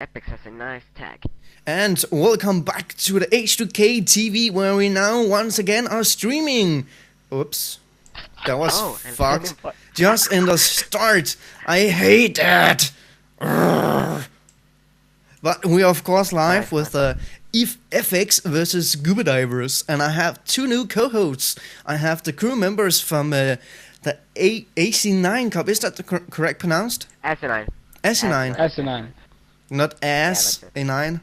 ephix has a nice tag. And welcome back to the H2K TV, where we now once again are streaming. Oops, that was And fucked. Just in the start. I hate that. But we are of course live with ephix versus scubadivers, and I have two new co-hosts. I have the crew members from the Asinine Cup. Is that the correct pronounced? Asinine. Asinine. Asinine. Not ass A9.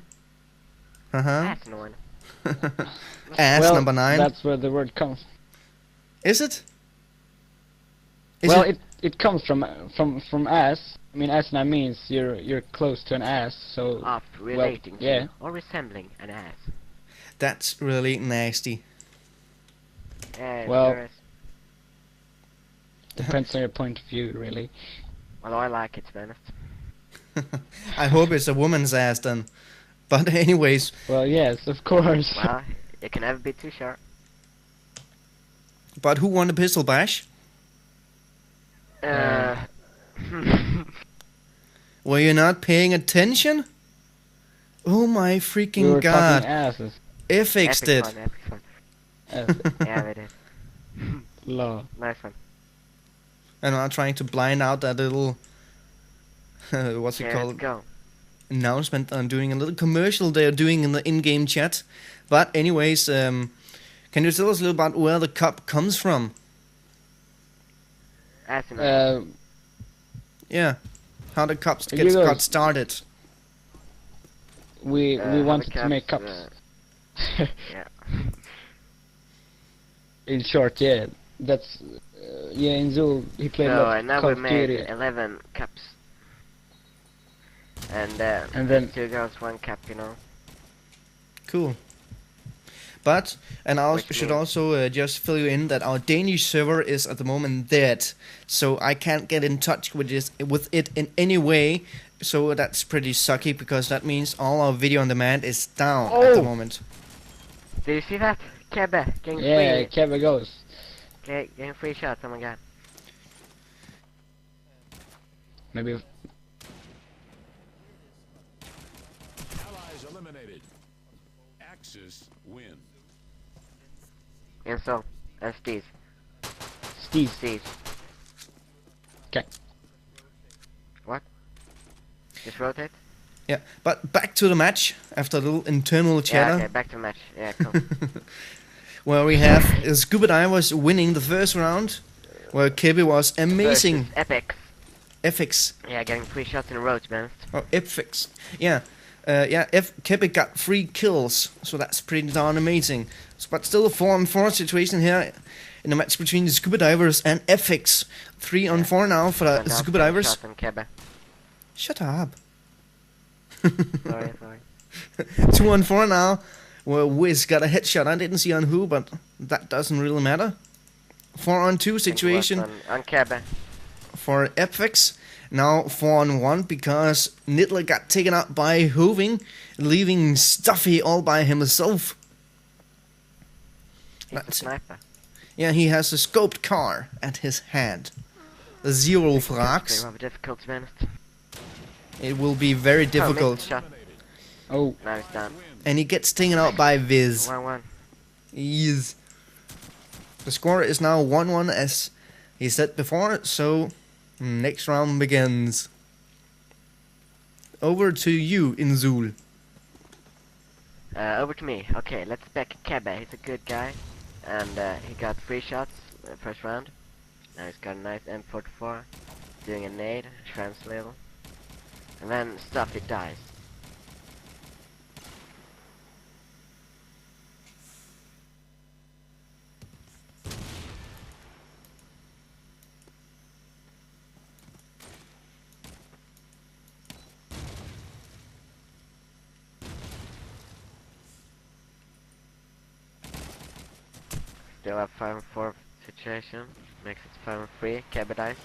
Asinine. Ass Well, number 9. that's where the word comes. Is it? It comes from ass. I mean, asinine means you're close to an ass, so Of relating yeah. to or resembling an ass. That's really nasty. Well- There is. depends on your point of view, really. Well, I like it, to be honest. I hope it's a woman's ass then. But anyways, Well, yes, of course. Well, it can never be too sharp. but who won the pistol bash? Were you not paying attention? Oh my we freaking were god. talking asses. ephix did. Epic fun. Ass. Yeah, it is. Law. Nice one. And I'm trying to blind out that little what's it Okay, called? let's go. Announcement. I'm doing a little commercial they're doing in the in-game chat. But anyways, can you tell us a little about where the cup comes from? Asinine. Yeah, how the cups You guys- got started. We How wanted the to make cups, cups. yeah. In short, yeah. That's yeah. In Zul, he played a So, lot and of now Call we of made Duty. 11 cups. And then- 2 girls, 1 cup, you know. Cool. But, and I Which should means- also just fill you in that our Danish server is at the moment dead. So I can't get in touch with it in any way. So that's pretty sucky, because that means all our video on demand is down at the Oh! moment. Do you see that? Kebbe getting Yeah, free. Kevin goes. Getting free shots, oh my god. Maybe Allies eliminated. Axis win. And so, that's these. Steve. These. Okay. What? Just rotate? Yeah, but back to the match after a little internal Yeah, chatter. okay, back to the match. Yeah, cool. Where we have scubadivers winning the first round, where Kebby was amazing. Versus ephix. ephix. Yeah, getting 3 shots in a row, to be honest. Oh, ephix. Yeah. Kebby got 3 kills, so that's pretty darn amazing. But still a 4-on-4 situation here in the match between the scubadivers and ephix. 3-on-4 now for the And now scubadivers. shot on Kebbe. Shut up. Sorry, sorry. 2-on-4 now, where Wiz got a headshot. I didn't see on who, but that doesn't really matter. 4-on-2 situation On Kebbe. for ephix. Now 4-on-1 because Nittler got taken out by Hoving, leaving Stuffy all by himself. He's a That's it. sniper. Yeah, he has a scoped car at his head. 0 It's frags. rather difficult, to be honest. It will be very Oh, missed difficult. the shot. Oh, Now he's done. And he gets taken out by Viz. 1-1. Yes. The score is now 1-1 as he said before, so next round begins. Over to you, Inzul. Over to me. Okay, let's back Kebbe. He's a good guy. And he got 3 shots first round. Now he's got a nice M44. Doing a nade, translate. And then Stuffy dies. Still have 5-4 situation. Makes it 5-3. Kebbe dies.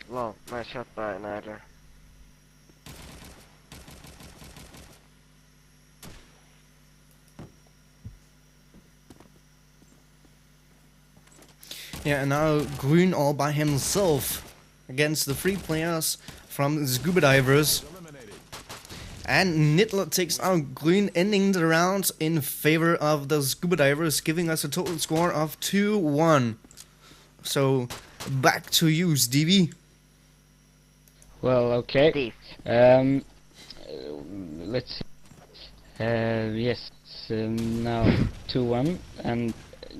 Well, nice shot by Nyder. Yeah, and now Grün all by himself against the 3 players from Scubadivers. Eliminated. And Nittler takes out Grün, ending the round in favor of the Scubadivers, giving us a total score of 2-1. So, back to you, Stevie. Well, okay. Steve. Let's see. Yes, now 2-1, and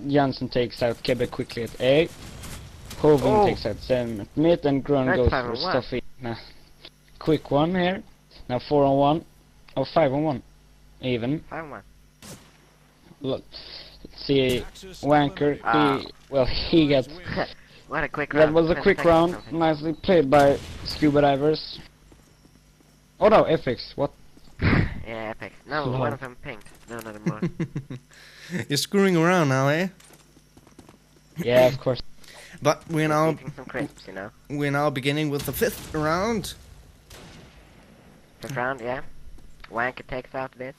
Janssen takes out Quebec quickly at A. Hoven Oh. takes out Sam at mid, and Grun That's goes 5 for on 1. Stuffy. Nah, quick one here. Now 4-on-1, or 5-on-1, even. 5-1. Look, let's see, Axis Wanker. Ah. He got. What a quick That round. was a 20 quick seconds round, something. nicely played by Scubadivers. Oh no, ephix. What? Yeah, epic. No, Lol. one of them pinked. No, not anymore. You're screwing around now, eh? Yeah, of course. But we're Just now eating some crisps, you know. beginning with the 5th round. Fifth round, yeah. Wanker takes out this.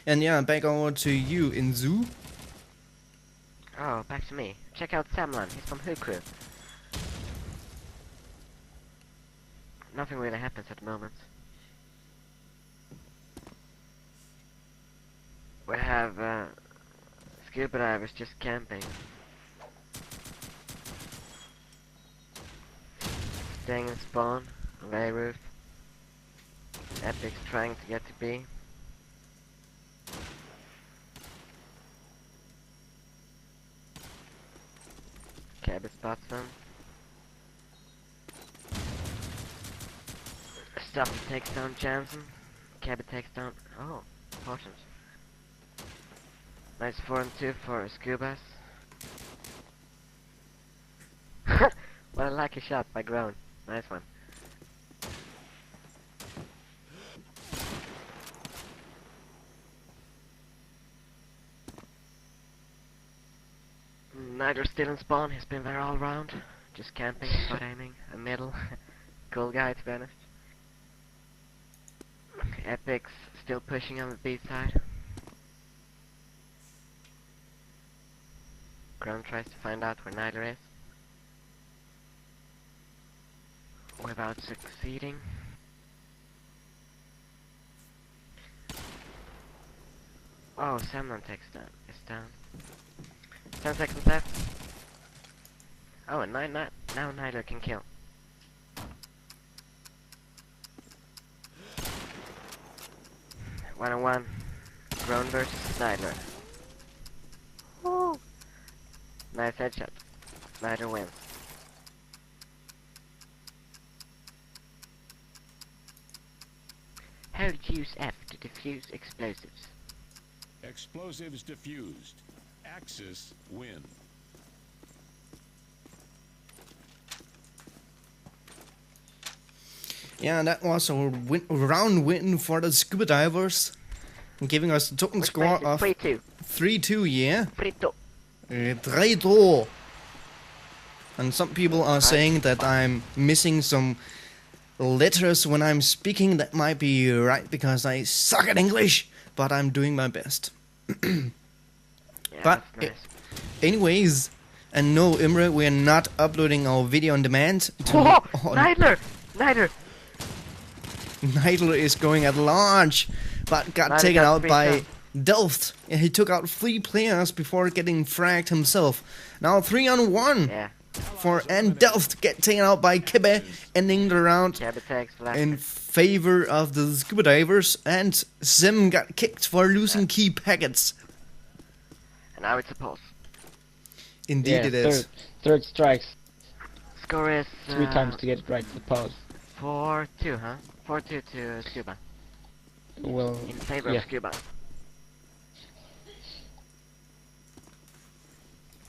And yeah, back over to you in Zoo. Oh, back to me. Check out Samlan. He's from Who Crew. Nothing really happens at the moment. We have scuba divers just camping. Staying in spawn, on A roof. Epic's trying to get to B. Cabot spots them. Stuffy takes down Jansen. Cabot takes down. Oh, potions. Nice 4-2 for Scubas. What a lucky shot by Groan. Nice one. Neither still in spawn. He's been there all round. Just camping, spot aiming, a middle. Cool guy, to be honest. Epic's still pushing on the B side. Ground tries to find out where Nyler is. Without succeeding. Oh, Samnon takes down. Is down. 10 seconds left. Oh, and now Nyler can kill. One on one. Grown versus Snyder. Woo! Nice headshot. Snyder wins. How to use F to defuse explosives. Explosives diffused. Axis win. Yeah, that was a round win for the Scubadivers, giving us a total score of 3-2. 3-2, yeah? 3-2. 3-2. And some people are saying that I'm missing some letters when I'm speaking. That might be right, because I suck at English, but I'm doing my best. Yeah, But that's nice. Anyways, and no, Imre, we're not uploading our video on demand. Oh, Nidler! Nidler! Nidler is going at large, but got Nidler taken got out 3 by shots. Delft. Yeah, he took out 3 players before getting fragged himself. Now 3-on-1 Yeah. for and Delft get taken out by Kebe, ending the round Cabot takes left. in favor of the Scubadivers, and Zim got kicked for losing key packets. And now it's a pulse. Indeed Yeah, it is. third strikes. Score is 3 times to get it right to the pause. 4-2, huh? 4-2 to Scuba. Well, In favor yeah. of Scuba.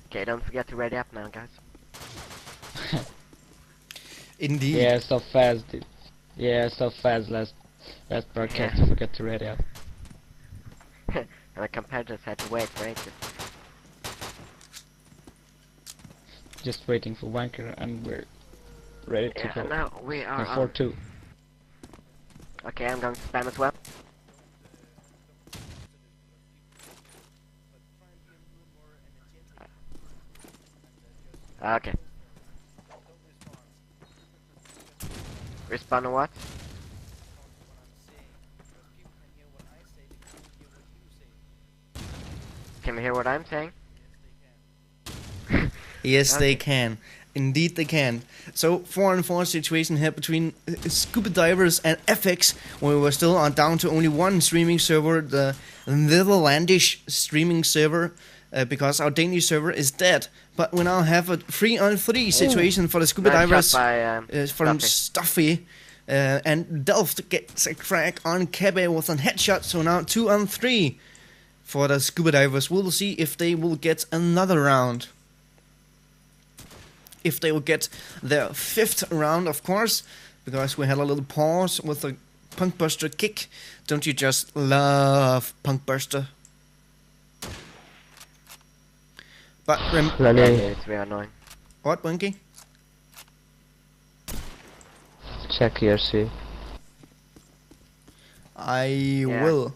Okay, don't forget to ready up now, guys. Indeed. Yeah, so fast. Yeah, so fast last broadcast. Yeah. I forgot to ready up. And the competitors had to wait for ages. Just waiting for Wanker, and we're ready to Yeah, go. and now we are Now on. 4-2. Okay, I'm going to spam as well. Okay. Respawn on what? Can we hear what I'm saying? Yes, Okay. they can. Indeed, they can. So, 4-on-4 situation here between scubadivers and ephix, when we were still on down to only one streaming server, the Netherlandish streaming server, because our Danish server is dead. But we now have a 3-on-3 situation for the scubadivers from Stuffy. Stuffy. And Delft gets a crack on Kebe with a headshot, so now 2-on-3 for the scubadivers. We'll see if they will get another round. If they will get their 5th round, of course, because we had a little pause with a Punkbuster kick. Don't you just love Punkbuster? But Yeah, it's very annoying. what, Bunky? Check here, see. I will.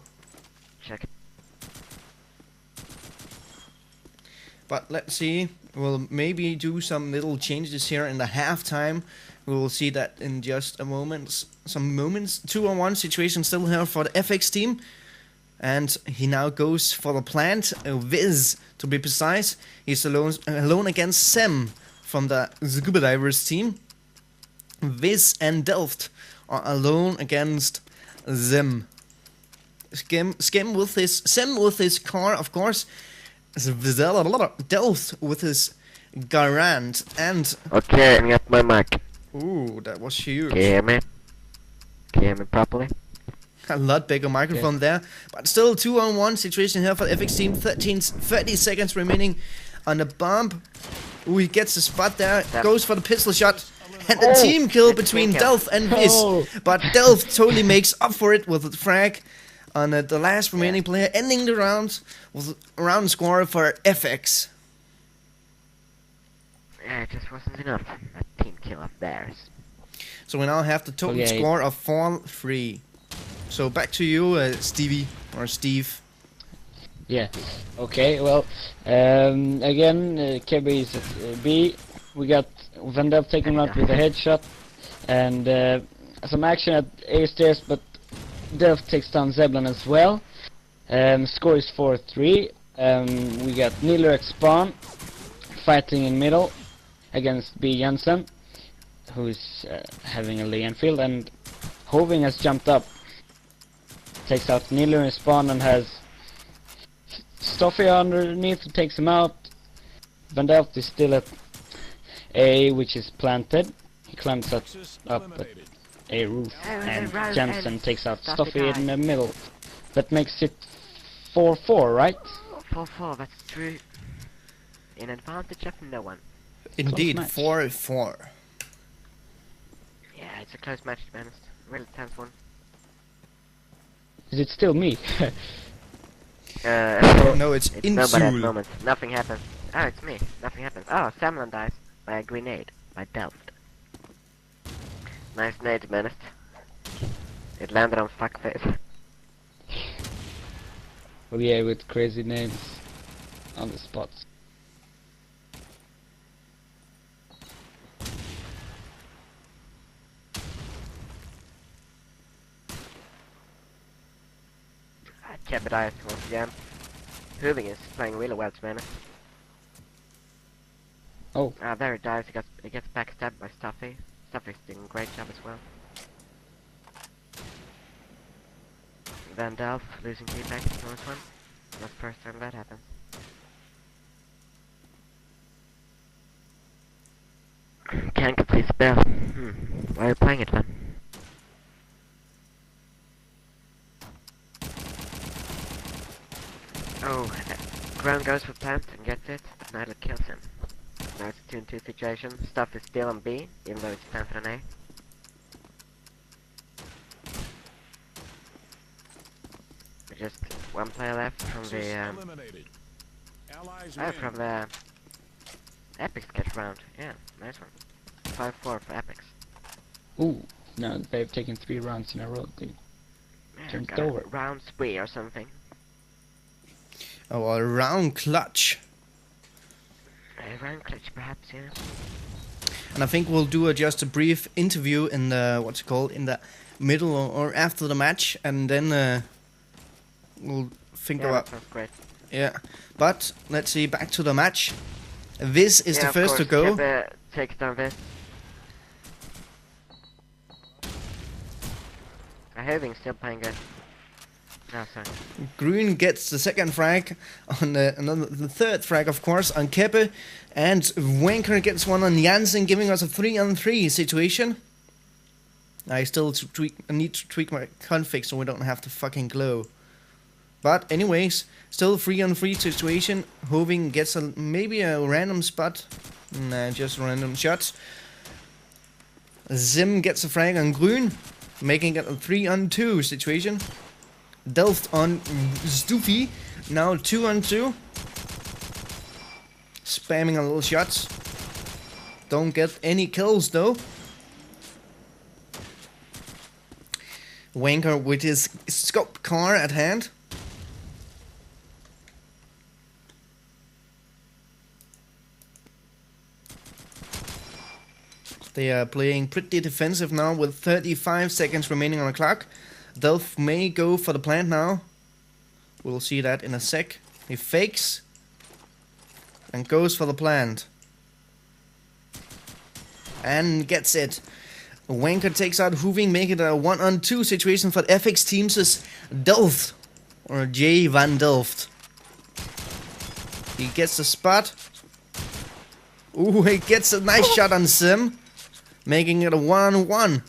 Check it. But let's see. We'll maybe do some little changes here in the halftime. We will see that in just a moment. Some moments. 2-on-1 situation still here for the ephix team. And he now goes for the plant. Viz, to be precise. He's alone against Sem from the scubadivers team. Viz and Delft are alone against them. Sem with his car, of course. Delft with his Garand and... Okay, I'm at my mic. Ooh, that was huge. Can you hear me? Can you hear me properly? A lot bigger microphone there. But still 2-on-1 situation here for the ephix team. 30 seconds remaining on the bomb. Ooh, he gets the spot there. Goes for the pistol shot. And a team kill between Delft and Viz. But Delft totally makes up for it with a frag on the last remaining player, ending the round with a round score for ephix. Yeah, it just wasn't enough. A team kill of theirs. So we now have the total score of 4-3. So back to you, Stevie, or Steve. Yeah. Okay. Well, again, KB is at B. We got Van Delft taking him out with a headshot, and some action at A stairs, but Delft takes down Zeblan as well. Score is 4-3. We got Niller at spawn, fighting in middle against B Jensen, who's having a Lee Enfield, and Hoving has jumped up. Takes out Niller in spawn and has Stoffy underneath who takes him out. Van Delft is still at A, which is planted. He climbs up at a roof, and Jensen takes out Stoffy in the middle. That makes it 4-4, right? 4-4, that's true. In advantage of no one. Indeed, 4-4. Yeah, it's a close match, to be honest. Really tense one. Is it still me? No, it's nobody at the Insul. moment. Nothing happens. Oh, it's me. Nothing happens. Oh, Samlin dies by a grenade by Delft. Nice nade, to be honest. It landed on fuckface. Oh yeah, with crazy names on the spots. Kebe dies once again. Hoving is playing really well, to be honest. Oh. Ah, there he dies. He gets backstabbed by Stuffy. Stuffy's doing a great job as well. Van Delft losing feedback in the first one. That's the first time that happens. Can't complete spell. Why are you playing it then? Oh, ground goes for plant and gets it. Nyla kills him. Now it's a 2-2 situation. Stuff is still on B, even though it's planted on A. Just one player left from the from the ephix catch round. Yeah, nice one. 5-4 for ephix. Ooh, no, they've taken 3 rounds in a row. They turned it over. Round spree or something. Oh, a round clutch. round clutch perhaps, yeah. And I think we'll do just a brief interview in the, in the middle or after the match, and then we'll think Yeah, about... that sounds great. Yeah, but let's see, back to the match. This is the first to go. Kebe takes down this. Having still playing good. No, sorry. Green gets the second frag on the third frag, of course, on Keppe, and Wanker gets one on Jansen, giving us a 3-on-3 situation. I still need to tweak my config so we don't have to fucking glow. But anyways, still 3-on-3 situation. Hoving gets maybe a random spot. Nah, just random shots. Zim gets a frag on Grün, making it a 3-on-2 situation. Delft on Stoofy, now 2-on-2. Spamming a little shots. Don't get any kills though. Wanker with his scope car at hand. They are playing pretty defensive now with 35 seconds remaining on the clock. Delph may go for the plant now. We'll see that in a sec. He fakes and goes for the plant. And gets it. Wanker takes out Hooving, making it a 1-on-2 situation for the ephix teams' Delft. Or J van Delft. He gets the spot. Ooh, he gets a nice shot on Sim, making it a 1-on-1.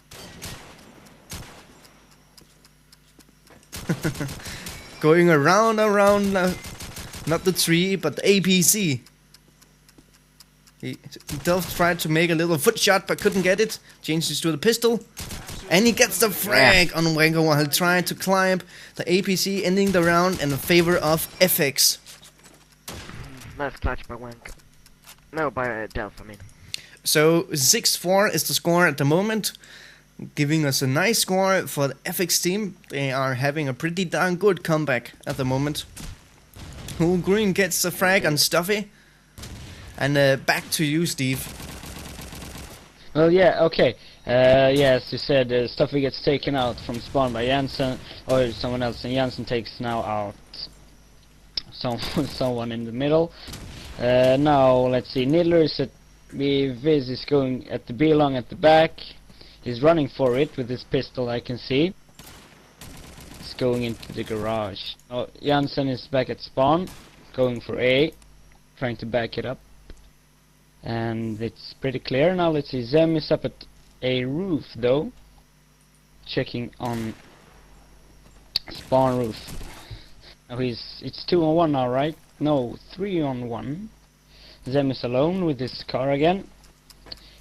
Going around, not the tree, but the APC. Delft tried to make a little foot shot, but couldn't get it. Changes to the pistol. And he gets the frag on Wanker while trying to climb the APC, ending the round in favor of ephix. Nice clutch by Wanker. No, by Delft, I mean. So 6-4 is the score at the moment, giving us a nice score for the ephix team. They are having a pretty darn good comeback at the moment. Green gets the frag on Stuffy. And back to you, Steve. Well, yeah, okay. Yeah, as you said, Stuffy gets taken out from spawn by Jansen, or someone else, and Jansen takes now out someone in the middle. Now, let's see, Nidler is at B, Viz is going at the B long at the back. He's running for it with his pistol, I can see. He's going into the garage. Oh, Jansen is back at spawn, going for A, trying to back it up. And it's pretty clear now. Let's see, Zem is up at a roof though, checking on spawn roof. Now it's 2-on-1 now, right? No, 3-on-1. Zem is alone with his car again.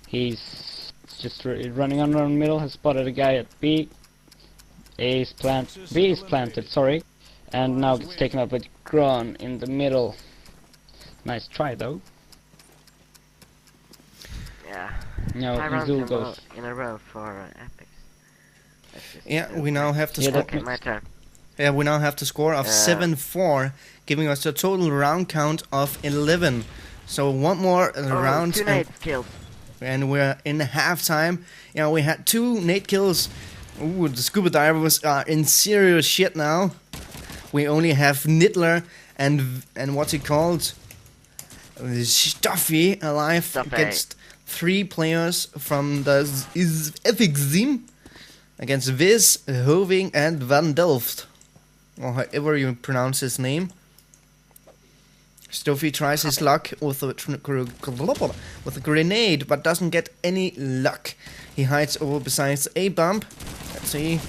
He's just running around the middle, has spotted a guy at B. B is planted, sorry. And now gets taken up with Gron in the middle. Nice try though. Yeah. No, 5 rounds Zul goes. in a row for ephix. Yeah, we now have to Yeah, score. Okay, my turn. Yeah, we now have the score of 7-4, giving us a total round count of 11. So one more round, 2 nades killed. and we're in halftime. You know, we had 2 nade kills. Ooh, the scuba divers are in serious shit now. We only have Nidler and what's it called? Stuffy alive against 3 players from the ephix team. Against Viz, Hoving, and Van Delft. Or however you pronounce his name. Stuffy tries his luck with a grenade, but doesn't get any luck. He hides over beside a bump. Let's see.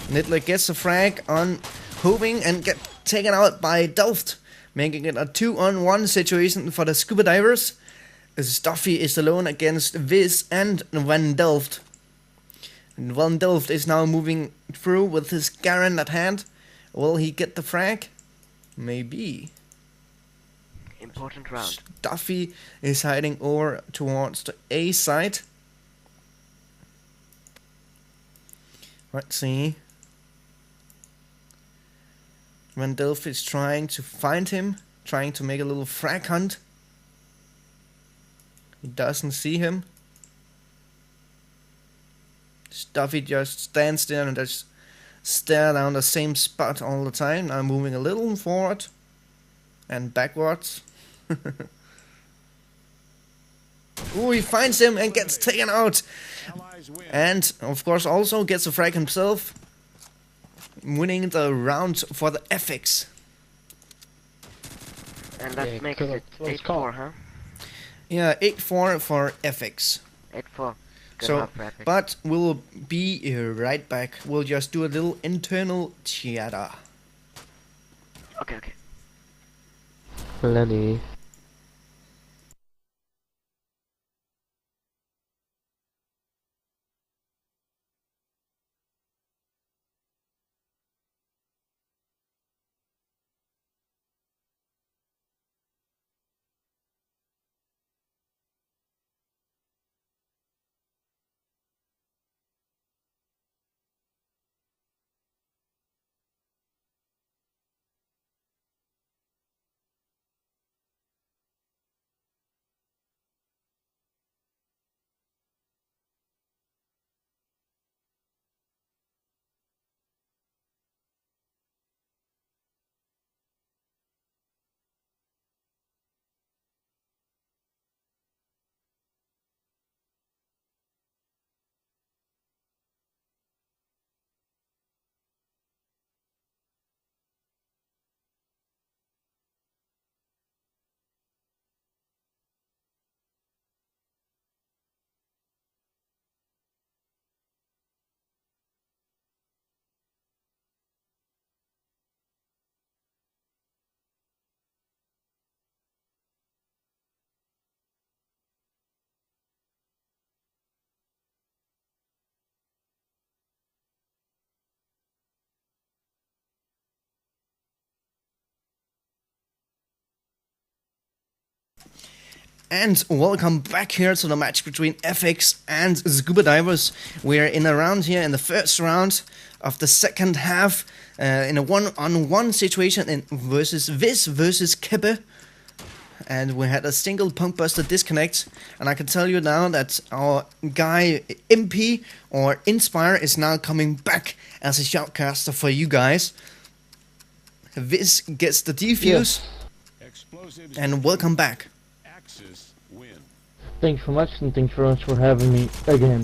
Nidler gets a frag on Hoving and get taken out by Delft, making it a 2-on-1 situation for the scuba divers. Stuffy is alone against Viz and Van Delft. And Van Delft is now moving through with his Garen at hand. Will he get the frag? Maybe. Important round. Stuffy is hiding over towards the A side. Let's see. Van Delft is trying to find him, trying to make a little frag hunt. He doesn't see him. Stuffy just stands there and just stare down the same spot all the time. Now moving a little forward and backwards. Ooh, he finds him and gets taken out. Allies win. And of course also gets a frag himself, winning the round for the ephix. And that Yeah, makes close- it close 8-4, call. huh? Yeah, 8-4 for ephix. 8-4. Good So, job for Epic. but we'll be right back. We'll just do a little internal chatter. Okay, okay. Lenny. And welcome back here to the match between ephix and scubadivers. We are in a round here in the first round of the second half, in a one-on-one situation in versus Viz versus Kebe. And we had a single punk buster disconnect, and I can tell you now that our guy MP or Inspire is now coming back as a shoutcaster for you guys. Viz gets the defuse, Explosives and welcome back. Axis win. Thanks so much, and thanks very much for having me again.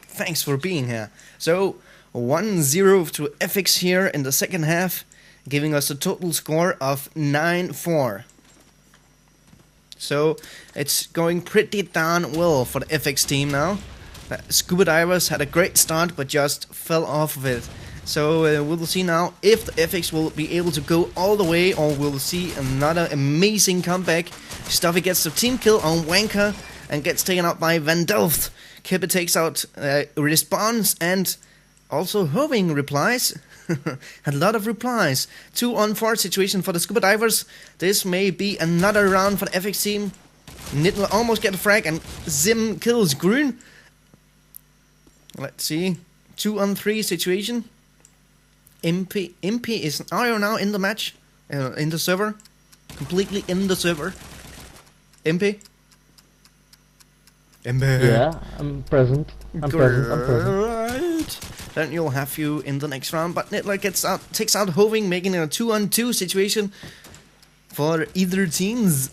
Thanks for being here. So 1-0 to ephix here in the second half, giving us a total score of 9-4. So it's going pretty darn well for the ephix team now. Scubadivers had a great start but just fell off of it. So we'll see now if the ephix will be able to go all the way, or we'll see another amazing comeback. Stuffy gets the team kill on Wanker and gets taken out by Van Delft. Kipper takes out Response, and also Hoving replies. Had a lot of replies. 2-on-4 situation for the Scubadivers. This may be another round for the ephix team. Nittler almost get a frag and Zim kills Grun. Let's see. 2-on-3 situation. MP is now in the match, in the server, completely in the server. MP. Yeah, I'm present. I'm present. Right. Then you'll have you in the next round. But Nittler takes out Hoving, making it a 2-on-2 situation for either teams.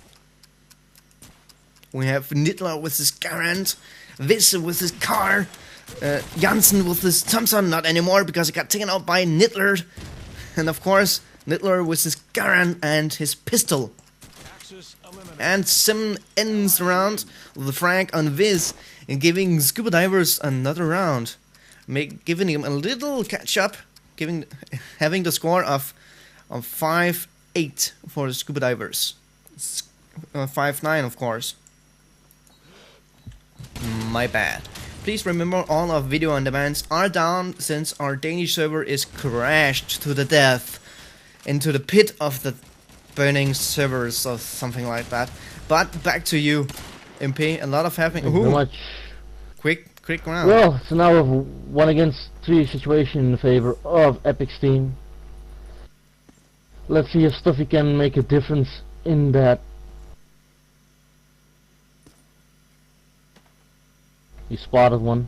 We have Nittler with his Garant, Viz with his car, Janssen with his Thompson, not anymore because he got taken out by Nittler. And of course, Nittler with his Garand and his pistol. Axis eliminated. And Sim ends the round with a frag on Viz, and giving Scubadivers another round. Giving him a little catch up, having the score of 5-8 for the Scubadivers. 5-9 of course. My bad. Please remember all our video on demands are down since our Danish server is crashed to the death into the pit of the burning servers or something like that. But back to you, MP. A lot of happening. Thank you very Ooh, much. quick round. Well, so now we have a 1 against 3 situation in favor of Epic's team. Let's see if Stuffy can make a difference in that. He spotted one.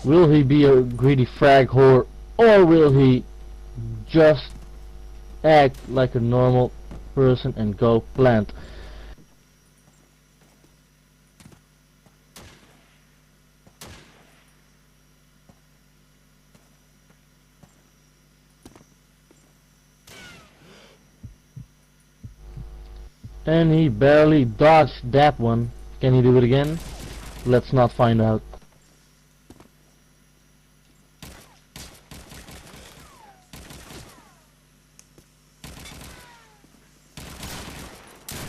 Will he be a greedy frag whore, or will he just act like a normal person and go plant? And he barely dodged that one. Can he do it again? Let's not find out.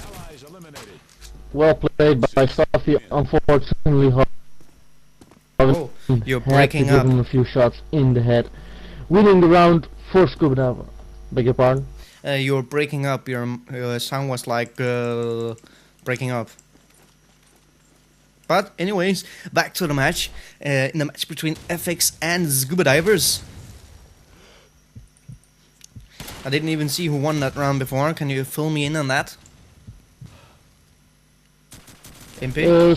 Allies eliminated. Well played by Stuffy. Unfortunately, Oh, you're breaking had to up. give him a few shots in the head. Winning the round for Scubadiver. Beg your pardon? You're breaking up. Your sound was like breaking up. But anyways, back to the match. In the match between ephix and scubadivers. I didn't even see who won that round before. Can you fill me in on that? MP?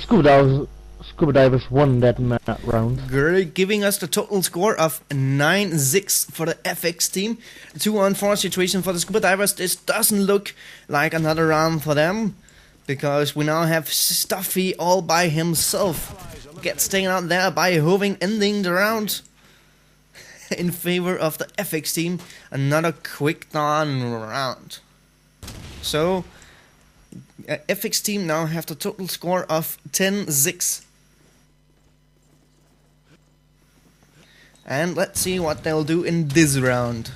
Scubadivers won that round. Great, giving us the total score of 9-6 for the ephix team. 2-on-4 situation for the scubadivers. This doesn't look like another round for them, because we now have Stuffy all by himself. Gets taken out there by Hoving, ending the round in favor of the ephix team. Another quick down round. So ephix team now have the total score of 10-6. And let's see what they'll do in this round.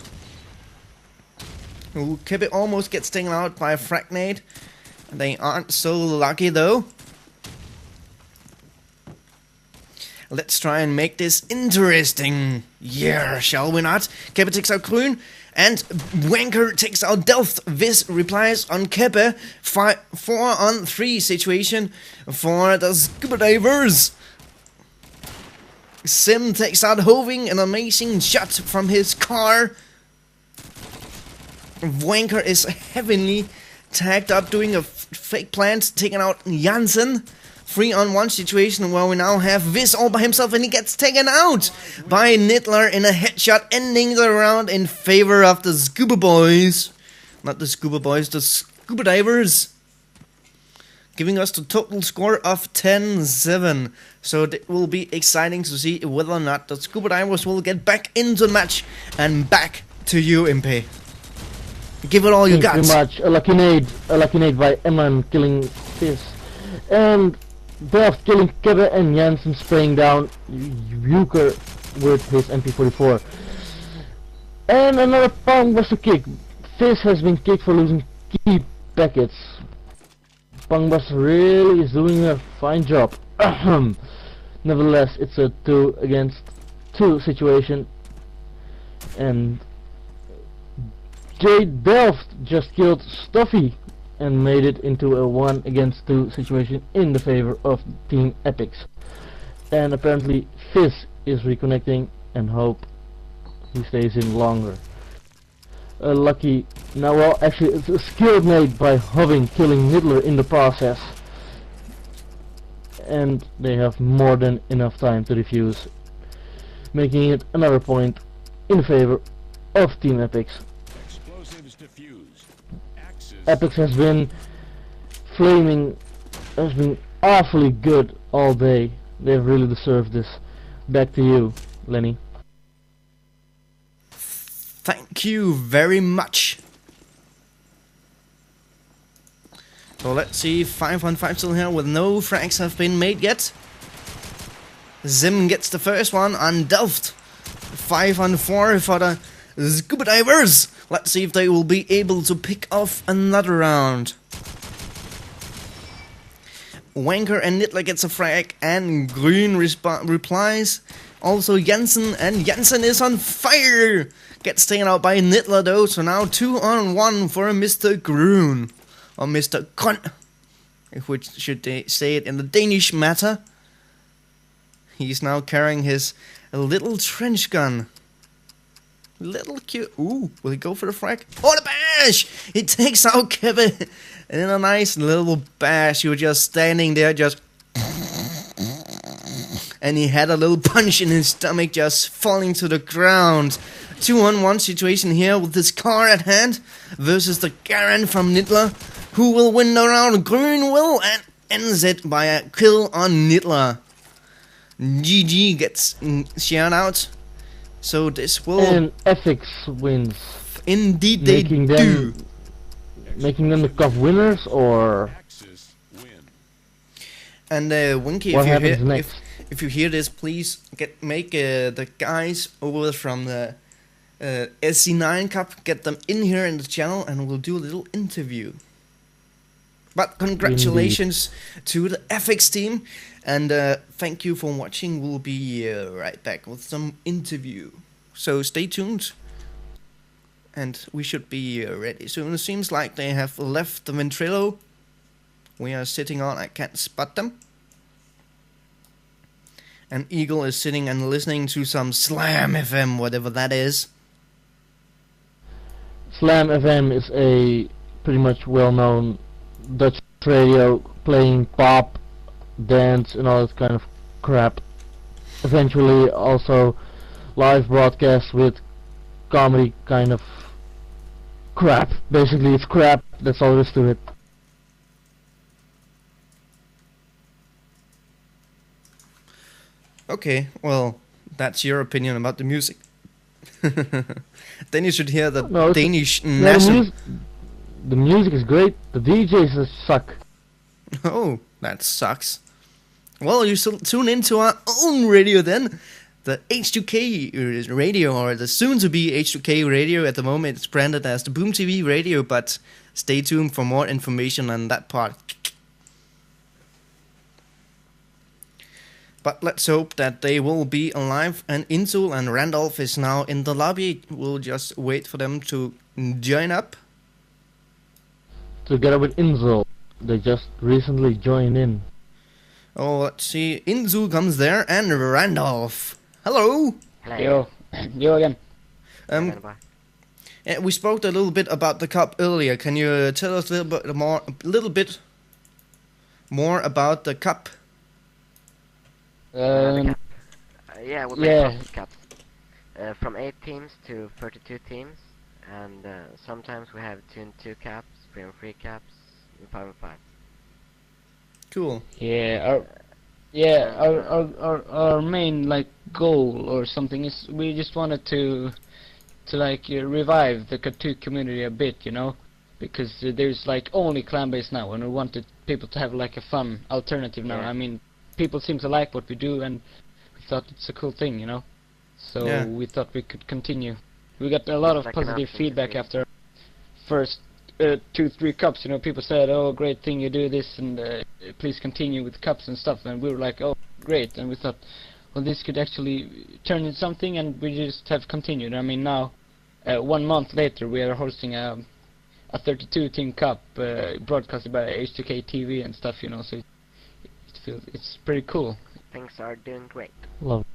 Ooh, Kibbe almost gets taken out by a frag nade. They aren't so lucky though. Let's try and make this interesting. Yeah, shall we not? Kibbe takes out Grün, and Wanker takes out Delft. Viz replies on Kibbe. 4-on-3 situation for the scubadivers. Sim takes out Hoving, an amazing shot from his car. Wanker is heavily tagged up doing a fake plant, taking out Jansen. 3-on-1 situation where we now have Viz all by himself, and he gets taken out by Nittler in a headshot, ending the round in favor of the Scuba Boys. Not the Scuba Boys, the Scubadivers. Giving us the total score of 10-7. So it will be exciting to see whether or not the Scubadivers will get back into the match. And back to you, MP. Give it all you got. Thank you very much. A lucky nade by Emman killing Fizz. And Delft killing Kibbe, and Jansen spraying down Euker with his MP44. And another palm was to kick. Fizz has been kicked for losing key packets. Pangbus really is doing a fine job. Nevertheless, it's a 2 against 2 situation, and J Delft just killed Stuffy and made it into a 1 against 2 situation in the favor of Team ephix. And apparently Fizz is reconnecting, and hope he stays in longer. Lucky, now well, actually it's a skilled nade by Hoving, killing Nittler in the process. And they have more than enough time to defuse, making it another point in favor of Team ephix. Explosives diffused. Axis. ephix has been flaming, has been awfully good all day. They've really deserved this. Back to you, Lenny. Thank you very much. So let's see, 5-on-5 still here with no frags have been made yet. Zim gets the first one on Delft. 5-on-4 for the Scubadivers. Let's see if they will be able to pick off another round. Wanker and Nittler gets a frag, and Grün replies. Also Jansen, and Jansen is on fire. Gets taken out by Nittler though, so now 2-on-1 for Mr. Grün. Or Mr. Grün, if we should say it in the Danish matter. He's now carrying his little trench gun. Little cute. Ooh, will he go for the frag? Oh, the bash! He takes out Kibbe. And in a nice little bash, you were just standing there, just. And he had a little punch in his stomach, just falling to the ground. 2-on-1 situation here with this car at hand versus the Garen from Nidler, who will win the round. Green will and ends it by a kill on Nidler. GG gets shout out. So this will. And ephix wins. Indeed, they making do. Making them the cup winners, or Axis win. And Winky, what happens next? if you hear this, please make the guys over from the Asinine Cup, get them in here in the channel, and we'll do a little interview. But congratulations to the ephix team, and thank you for watching. We'll be right back with some interview. So stay tuned, and we should be ready soon. It seems like they have left the ventrilo we are sitting on. I can't spot them. And Eagle is sitting and listening to some Slam FM, whatever that is. Slam FM is a pretty much well-known Dutch radio playing pop, dance, and all that kind of crap. Eventually also live broadcasts with comedy kind of crap. Basically it's crap, that's all there is to it. Okay, well, that's your opinion about the music. Then you should hear the Danish national... The music is great, the DJs suck. Oh, that sucks. Well, you should tune into our own radio then. The H2K radio, or the soon-to-be H2K radio. At the moment it's branded as the Boom TV radio, but stay tuned for more information on that part. But let's hope that they will be alive, and Insul and Randolph is now in the lobby. We'll just wait for them to join up. Together with Insul, they just recently joined in. Oh, let's see. Insul comes there, and Randolph. Hello! Hello. Yo again. We spoke a little bit about the cup earlier. Can you tell us a little bit more about the cup? Yeah, we make cups. From 8 teams to 32 teams, and sometimes we have 2 and 2 caps, 3 and 3 caps, and 5 and 5. Cool. Yeah, our main like goal or something is we just wanted to like revive the CoD2 community a bit, you know, because there's like only clan based now, and we wanted people to have like a fun alternative now. Yeah. I mean, people seem to like what we do, and we thought it's a cool thing, you know. So we thought we could continue. We got a lot of positive feedback after first 2-3 cups. You know, people said, "Oh, great thing you do this, and please continue with cups and stuff." And we were like, "Oh, great!" And we thought, well, this could actually turn into something, and we just have continued. I mean, now 1 month later, we are hosting a 32-team cup broadcasted by H2K TV and stuff. You know, so it's pretty cool. Things are doing great. Love.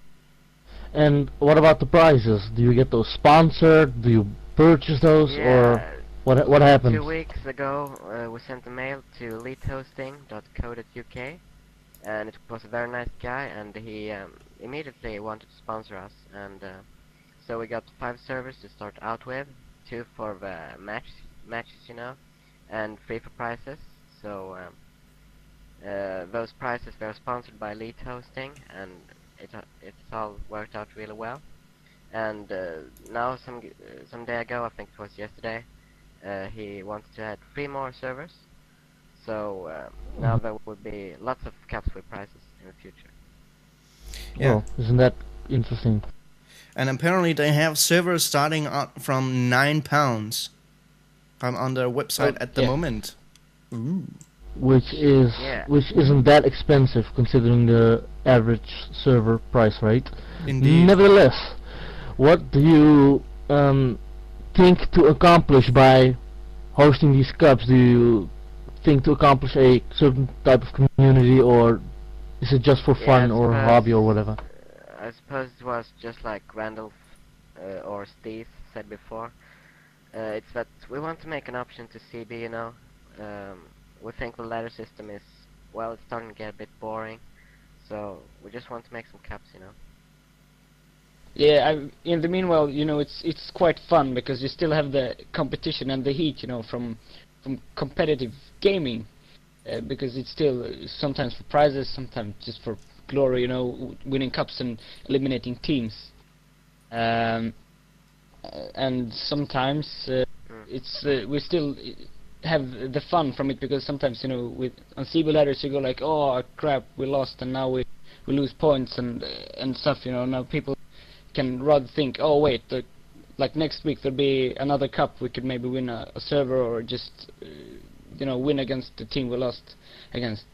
And what about the prizes? Do you get those sponsored? Do you purchase those, or what happens? 2 weeks ago, we sent a mail to leadhosting.co.uk, and it was a very nice guy, and he immediately wanted to sponsor us, and so we got 5 servers to start out with, 2 for the matches, you know, and 3 for prizes. So those prizes were sponsored by Lead Hosting, and it's all worked out really well. And now some day ago, I think it was yesterday, he wants to add 3 more servers. So now there will be lots of caps with prizes in the future. Yeah, oh, isn't that interesting? And apparently they have servers starting out from £9 from on their website at the moment. Ooh. Which isn't that expensive considering the average server price, right? Indeed. Nevertheless, what do you think to accomplish by hosting these cups? Do you think to accomplish a certain type of community, or is it just for fun or hobby or whatever? I suppose it was just like Randolph or Steve said before. It's that we want to make an option to CB, you know. we think the ladder system is, well, it's starting to get a bit boring. So we just want to make some cups, you know. Yeah, in the meanwhile, you know, it's quite fun because you still have the competition and the heat, you know, from competitive gaming, because it's still sometimes for prizes, sometimes just for glory, you know, winning cups and eliminating teams. And sometimes it's we still have the fun from it, because sometimes, you know, with on CB ladders you go like, oh crap, we lost and now we lose points and stuff, you know. Now people can rather think, oh wait, like next week there'll be another cup, we could maybe win a server, or just you know, win against the team we lost against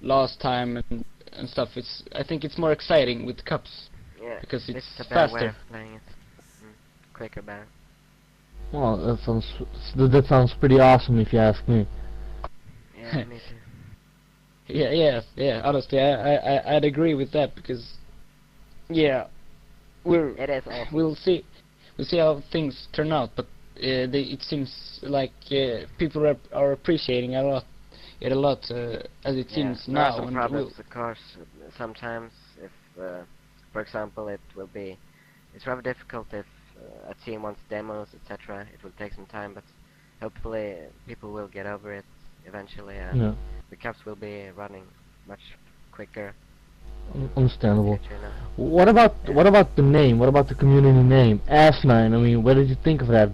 last time and stuff. I think it's more exciting with cups, Yeah, because this it's is a better way faster. of playing it. Quicker, better. Well, that sounds pretty awesome if you ask me. Yeah, me too. Yeah. Honestly, I'd agree with that, because yeah, It is awesome. we'll see how things turn out, but it seems like people are appreciating it a lot, as it seems There are now. some And problems, of course. Sometimes, if, for example, it's rather difficult if a team wants demos, etc. It will take some time, but hopefully people will get over it eventually, and Yeah, the cups will be running much quicker. understandable. Future, you know. What about the name? What about the community name, Asinine? I mean, what did you think of that?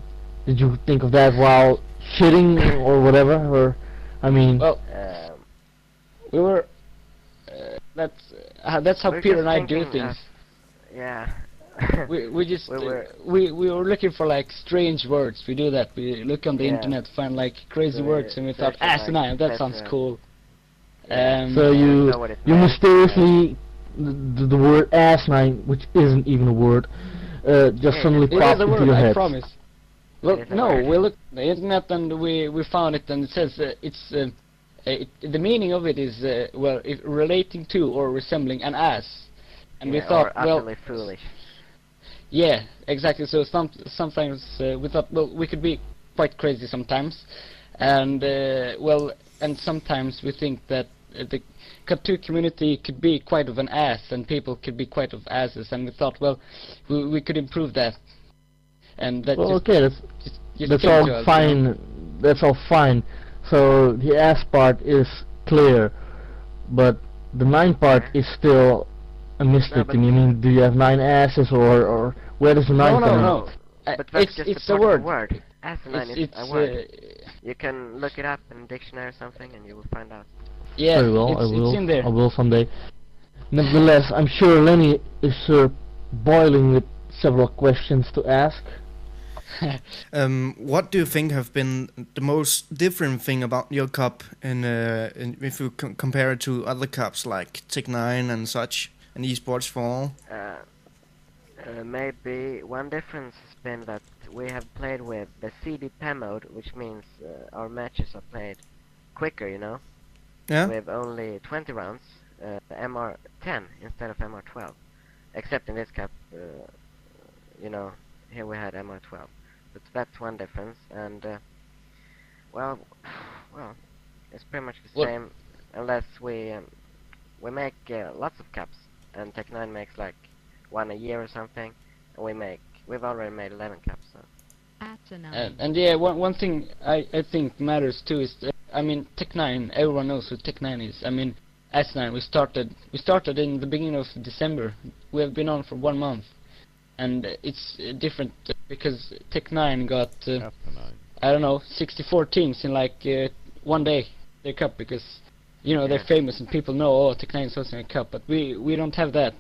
Did you think of that while shitting or whatever? Or, I mean, well, Um, we were that's how we're Peter just and I do thinking things. yeah. We just We were- we were looking for like strange words. We do that. We look on the Yeah. internet, find like crazy So words, and we thought search it, like, asinine. That sounds Tesla. cool. Yeah. so we you know what it you meant, mysteriously the word Asinine, which isn't even a word, just Yeah, suddenly it It popped is a into word, your I head. promise. Well, It is a no, word. we looked on the internet and we found it, and it says the meaning of it is well, relating to or resembling an ass. And we Yeah, thought, or well, utterly foolish. yeah, exactly. So sometimes we thought, well, we could be quite crazy sometimes, and well, and sometimes we think that the CoD2 community could be quite of an ass, and people could be quite of asses, and we thought, well, we could improve that, and that Well, just okay, just that's came all to us, fine. you know? That's all fine. So the ass part is clear, but the 9 part is still a mystery but- to me. I mean, do you have 9 asses, or where does the 9 No, come in? no. But that's It's just it's a a part of word. the word. Asinine is It's a word. You can look it up in a dictionary or something, and you will find out. yeah, Very well, I it's will. in there. I will someday. Nevertheless, I'm sure Lenny is boiling with several questions to ask. What do you think have been the most different thing about your cup if you compare it to other cups like Tech9 and such, and eSports for all? Maybe one difference has been that we have played with the CDP mode, which means our matches are played quicker, you know? Yeah. With only 20 rounds, MR10 instead of MR12. Except in this cup, you know, here we had MR12. But that's one difference, and well, it's pretty much the What- same, unless we make lots of cups, and Tech9 makes like one a year or something, and we've already made 11 cups. So. And yeah, one thing I think matters too is, I mean, Tech9, everyone knows who Tech9 is. I mean, S9, we started in the beginning of December. We have been on for 1 month, and it's different because Tech9 got I don't know, 64 teams in like 1 day their cup, because you know, they're Yeah. famous and people know, oh, Tech9 is hosting a cup, but we don't have that.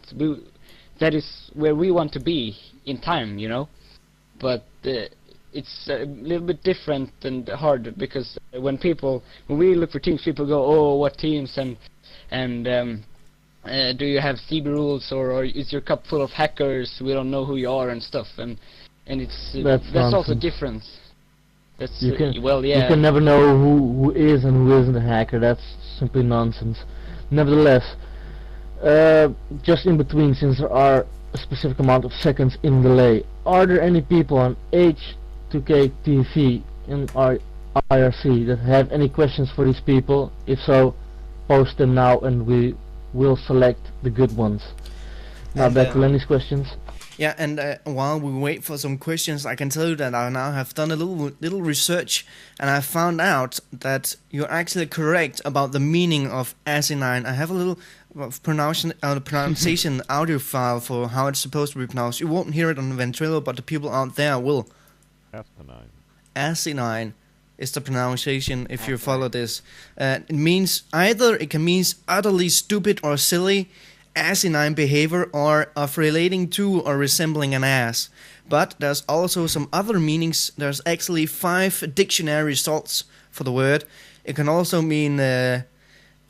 That is where we want to be in time, you know. But it's a little bit different and hard, because when we look for teams, people go, oh, what teams, and do you have CB rules, or is your cup full of hackers? We don't know who you are and stuff, and it's that's also nonsense. different. That's You can well, yeah. You can never know who is and who isn't a hacker. That's simply nonsense. Nevertheless, just in between, since there are a specific amount of seconds in delay, are there any people on H2K TV IRC that have any questions for these people. If so, post them now and we will select the good ones. Now And, back to Lenny's questions. Yeah, and while we wait for some questions, I can tell you that I now have done a little research, and I found out that you're actually correct about the meaning of asinine. I have a little pronunciation audio file for how it's supposed to be pronounced. You won't hear it on Ventrilo, but the people out there will. Asinine. Asinine is the pronunciation if you follow this. It means it can mean utterly stupid or silly, asinine behavior, or of relating to or resembling an ass. But there's also some other meanings. There's actually 5 dictionary results for the word. It can also mean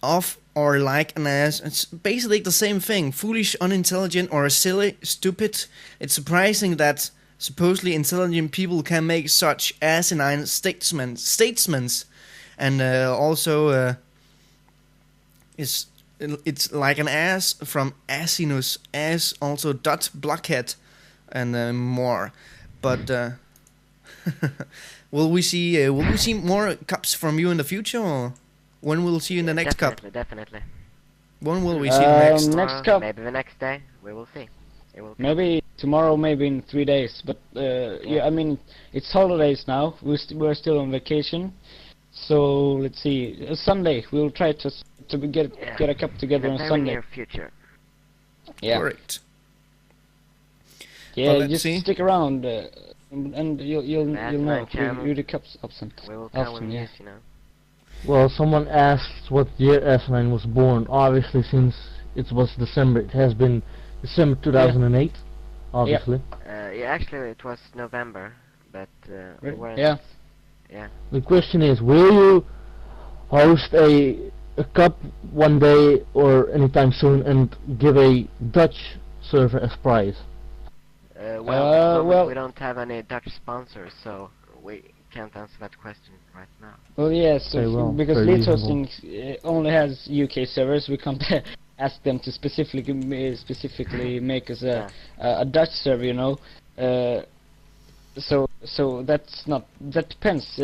of or like an ass. It's basically the same thing. Foolish, unintelligent, or silly, stupid. It's surprising that supposedly intelligent people can make such asinine statements. And also it's like an ass from asinus, ass, also dot, blockhead, and more. But will we see more cups from you in the future, or when will we see you in the next cup? Definitely. When will we see the next? Next cup. Maybe the next day. We will see. It will come. Maybe tomorrow, maybe in 3 days. But yeah, I mean, it's holidays now. We're still on vacation. So let's see. Sunday we'll try to get a cup together in on the very Sunday. near future. Yeah. Correct. Yeah. Well, let's just see. stick around, and you'll know channel. who the cups absent. We will come Often, with yeah. news, you know. Well, someone asked what year Asinine was born. Obviously, since it was December, it has been December 2008. Obviously. Yeah, actually it was November, but we weren't. Yeah. Yeah. The question is, will you host a cup one day or anytime soon and give a Dutch server as prize? Well, we don't have any Dutch sponsors, so we can't answer that question right now. Well, yes, Very well, because very Lead reasonable. Hosting only has UK servers. We can't ask them to specifically make us a Dutch server, you know. So that's not, that depends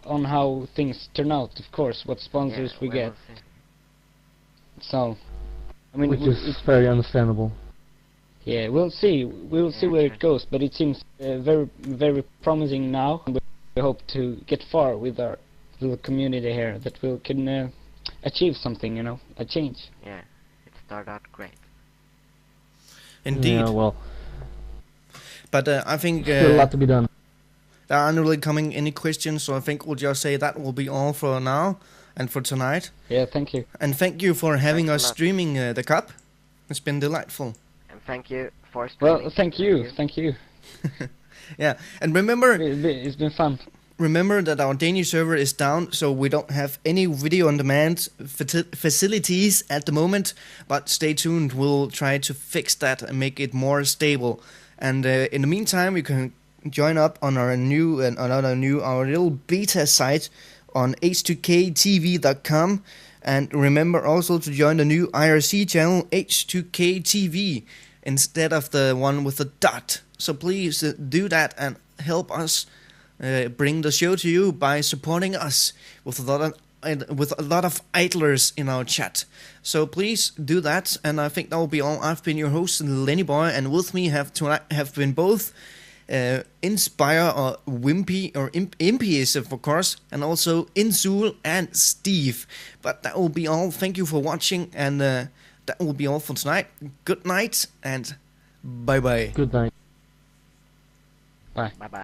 on how things turn out, of course, what sponsors we get. Will see. So, I mean, Which is very understandable. yeah, we'll see. We'll see Yeah, where sure. it goes, but it seems very promising now. We hope to get far with our little community here, that we can achieve something, you know, a change. Yeah, it started out great. Indeed. Yeah, well, But I think still a lot to be done. there aren't really coming any questions, so I think we'll just say that will be all for now and for tonight. Yeah, thank you. And thank you for having Thanks us a lot. streaming the cup. It's been delightful. And thank you for streaming. Well, thank you. Yeah, and remember It's been fun. that our Danish server is down, so we don't have any video on demand facilities at the moment. But stay tuned, we'll try to fix that and make it more stable. And in the meantime, you can join up on our our little beta site on h2ktv.com. And remember also to join the new IRC channel, H2KTV, instead of the one with the dot. So please do that and help us bring the show to you by supporting us with a lot of idlers in our chat. So please do that, and I think that will be all. I've been your host, Lenny Boy, and with me have been both Inspire or Wimpy or Impies, of course, and also Insul and Steve. But that will be all. Thank you for watching, and that will be all for tonight. Good night and bye bye. Good night. Bye. Bye bye.